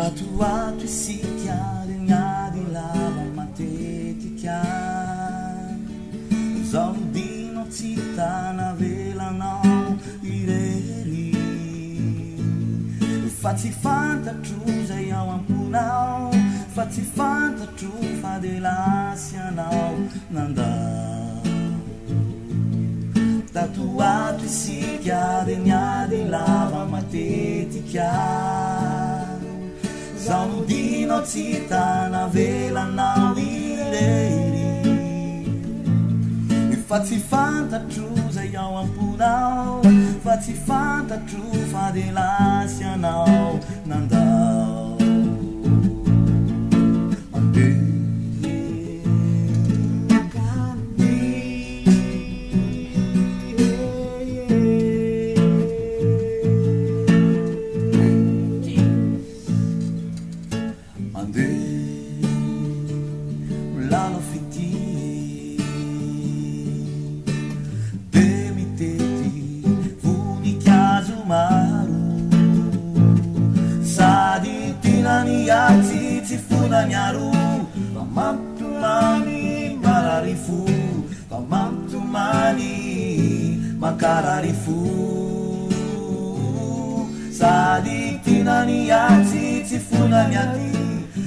Tatuato isikia Ngadi lava matetika Zao dino cita na vela não ireri Fatti fantatru zay ao ampunao Fatti fantatru fadelasianao nandao Tatuato isikia Ngadi lava matetika Zao no dino cita na vela não ireri Fatti fantatru zay ao ampunao Fatti fantatru fadelasianao nandao Lalo fiti Demiteti Vuni Kazumaru Sadi Tinani Yati Tifuna Nyaru Pamamtumani Mararifu Pamamtumani Makararifu Sadi Tinani Yati Tifuna Nyati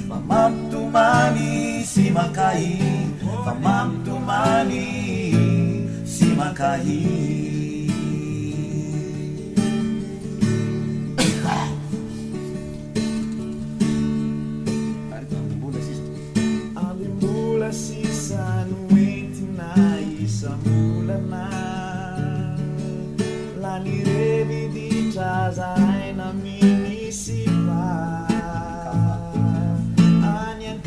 Pamamtumani Simakai Pamamtumani Simakai Alimbula sisa nuenti na isa mulana Lani revi di Chazarai na minisipa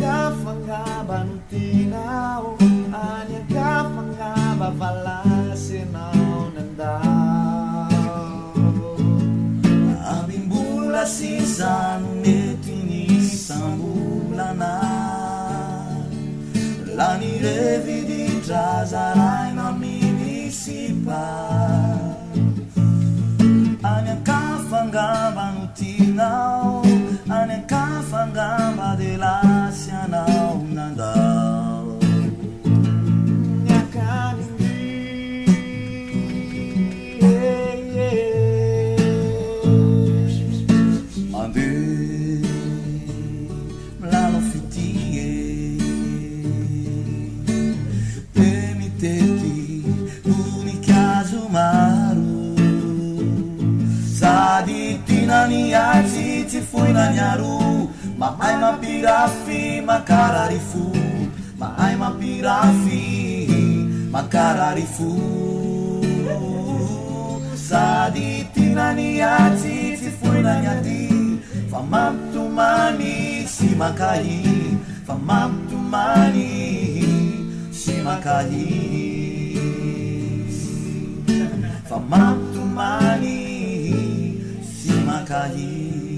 Kafangaba no tinaw Anya kafangaba valasinaw nandao Abimbula sisan netinisang bulana Lani revi di Chazaray na minisipa Anya kafangaba no tinaw Anya kafangaba de la sianaw nandao Nyakaningi Ande Mlalo fitie Demiteti Unikazumaru Sadi tinani ati tifui na nyaru Maay mapirafi makararifu Maay mapirafi makararifu Sadi tinani ati tifui na nyati Famamtumani simakai Famamtumani simakai Famamtumani simakai